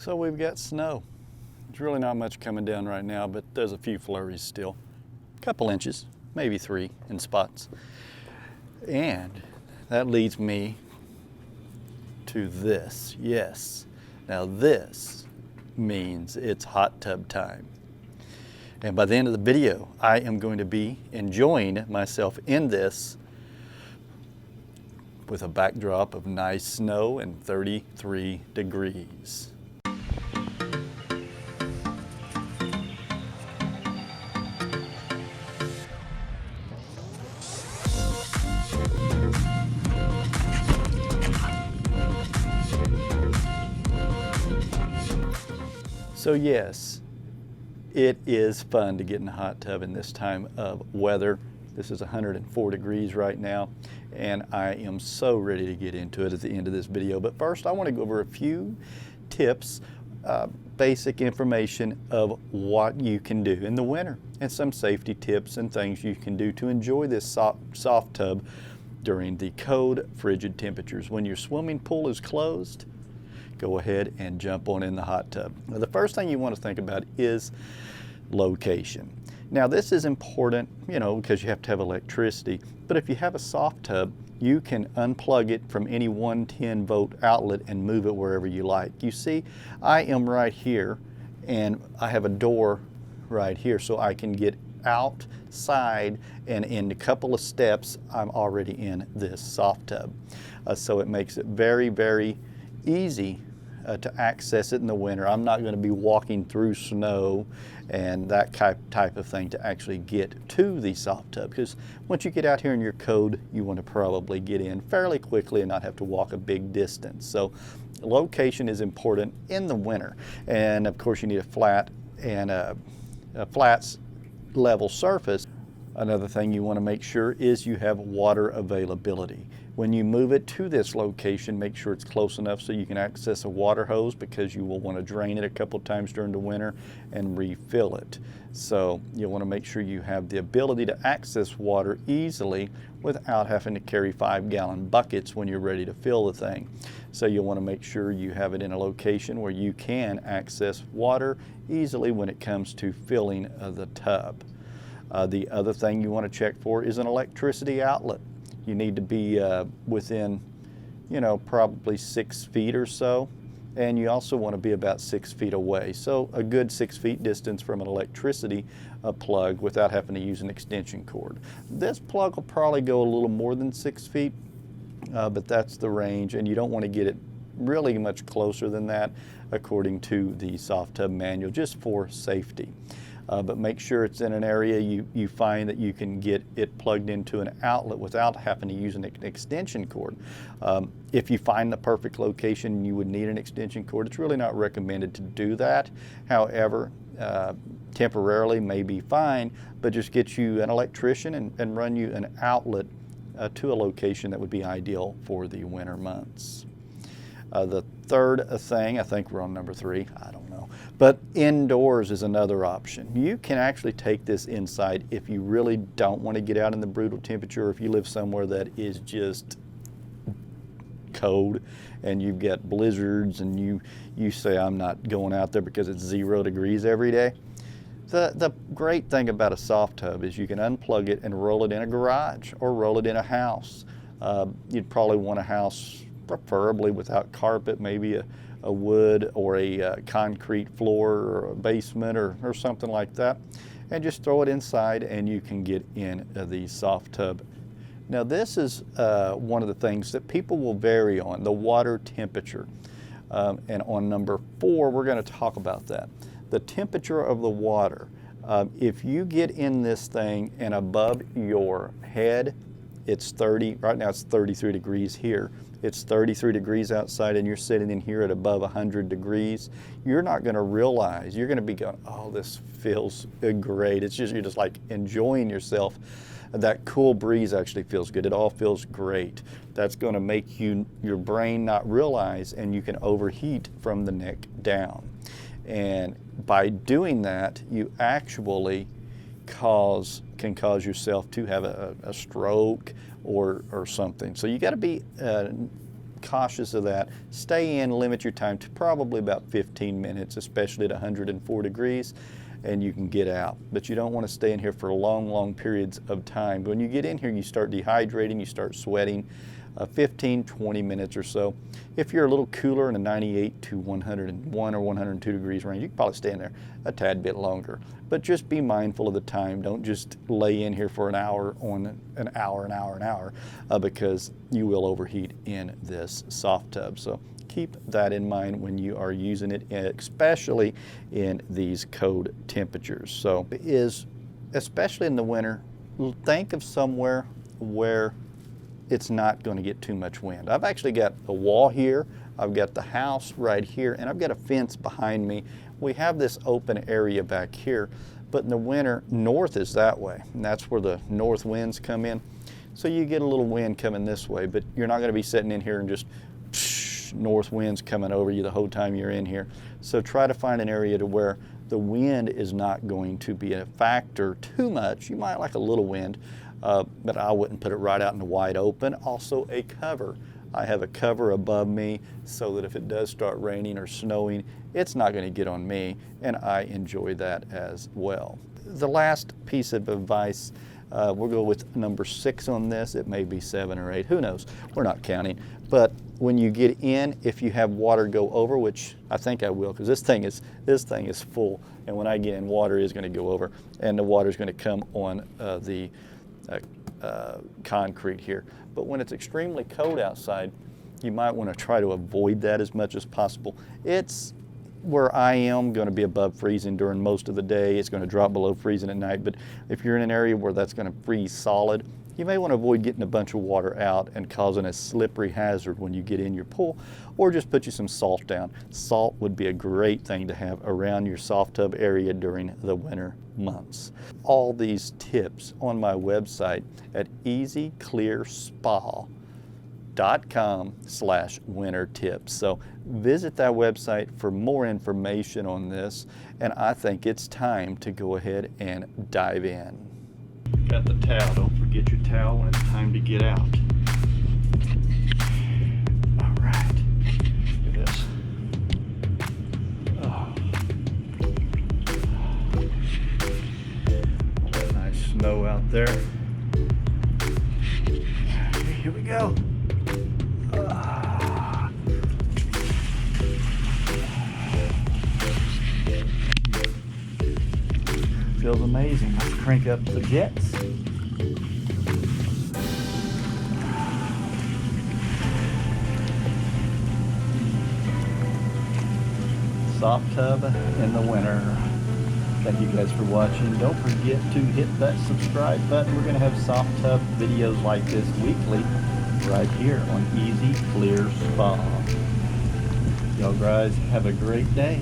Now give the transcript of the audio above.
So we've got snow. There's really not much coming down right now, but there's a few flurries still. A couple inches, maybe 3 in spots. And that leads me to this. Yes, now this means it's hot tub time. And by the end of the video, I am going to be enjoying myself in this with a backdrop of nice snow and 33 degrees. So yes, it is fun to get in the hot tub in this time of weather. This is 104 degrees right now, and I am so ready to get into it at the end of this video. But first, I want to go over a few tips, basic information of what you can do in the winter, and some safety tips and things you can do to enjoy this soft tub during the cold, frigid temperatures. When your swimming pool is closed, go ahead and jump on in the hot tub. Now, the first thing you want to think about is location. Now this is important, because you have to have electricity, but if you have a soft tub, you can unplug it from any 110 volt outlet and move it wherever you like. You see, I am right here and I have a door right here, so I can get outside, and in a couple of steps I'm already in this soft tub. So it makes it very, very easy to access it in the winter. I'm not going to be walking through snow and that type of thing to actually get to the soft tub, because once you get out here in your coat, you want to probably get in fairly quickly and not have to walk a big distance. So location is important in the winter, and of course you need a flat and a flat level surface. Another thing you want to make sure is you have water availability. When you move it to this location, make sure it's close enough so you can access a water hose, because you will want to drain it a couple times during the winter and refill it. So you'll want to make sure you have the ability to access water easily without having to carry 5-gallon buckets when you're ready to fill the thing. So you'll want to make sure you have it in a location where you can access water easily when it comes to filling the tub. The other thing you want to check for is an electricity outlet. You need to be within, probably 6 feet or so, and you also want to be about 6 feet away. So a good 6 feet distance from an electricity plug without having to use an extension cord. This plug will probably go a little more than 6 feet, but that's the range, and you don't want to get it really much closer than that according to the soft tub manual, just for safety. But make sure it's in an area you find that you can get it plugged into an outlet without having to use an extension cord. If you find the perfect location, you would need an extension cord. It's really not recommended to do that. However, temporarily may be fine, but just get you an electrician and run you an outlet to a location that would be ideal for the winter months. The third thing, I think we're on number 3, I don't know, but indoors is another option. You can actually take this inside if you really don't want to get out in the brutal temperature, or if you live somewhere that is just cold and you've got blizzards and you say, I'm not going out there because it's 0 degrees every day. The great thing about a soft tub is you can unplug it and roll it in a garage or roll it in a house. You'd probably want a house preferably without carpet, maybe a wood or a concrete floor or a basement or something like that, and just throw it inside and you can get in the soft tub. Now this is one of the things that people will vary on, the water temperature, and on number 4 we're going to talk about that, the temperature of the water. If you get in this thing and above your head, it's 30, right now it's 33 degrees here. It's 33 degrees outside and you're sitting in here at above 100 degrees. You're not going to realize, you're going to be going, oh, this feels great. It's just, you're just like enjoying yourself. That cool breeze actually feels good. It all feels great. That's going to make your brain not realize, and you can overheat from the neck down. And by doing that, you actually can cause yourself to have a stroke or something. So you got to be cautious of that. Stay in, limit your time to probably about 15 minutes, especially at 104 degrees, and you can get out. But you don't want to stay in here for long periods of time. When you get in here, you start dehydrating, you start sweating. 15-20 minutes or so. If you're a little cooler in a 98 to 101 or 102 degrees range, you can probably stay in there a tad bit longer. But just be mindful of the time. Don't just lay in here for an hour on an hour, because you will overheat in this soft tub. So keep that in mind when you are using it, especially in these cold temperatures. So especially in the winter, think of somewhere where it's not going to get too much wind. I've actually got a wall here, I've got the house right here, and I've got a fence behind me. We have this open area back here, but in the winter, north is that way, and that's where the north winds come in. So you get a little wind coming this way, but you're not going to be sitting in here and just north winds coming over you the whole time you're in here. So try to find an area to where the wind is not going to be a factor too much. You might like a little wind, but I wouldn't put it right out in the wide open. Also a cover. I have a cover above me so that if it does start raining or snowing, it's not going to get on me, and I enjoy that as well. The last piece of advice, we'll go with number 6 on this. It may be 7 or 8, who knows? We're not counting. But when you get in, if you have water go over, which I think I will, because this thing is full, and when I get in, water is going to go over, and the water is going to come on the concrete here. But when it's extremely cold outside, you might want to try to avoid that as much as possible. It's where I am going to be above freezing during most of the day. It's going to drop below freezing at night, but if you're in an area where that's going to freeze solid, you may want to avoid getting a bunch of water out and causing a slippery hazard when you get in your pool, or just put you some salt down. Salt would be a great thing to have around your soft tub area during the winter months. All these tips on my website at easyclearspa.com/winter tips. So visit that website for more information on this, and I think it's time to go ahead and dive in. Got the towel. Don't forget your towel when it's time to get out. All right. Look at this. Oh. All that nice snow out there. Here we go. Feels amazing. Let's crank up the jets. Soft tub in the winter. Thank you guys for watching. Don't forget to hit that subscribe button. We're going to have soft tub videos like this weekly right here on Easy Clear Spa. Y'all guys have a great day.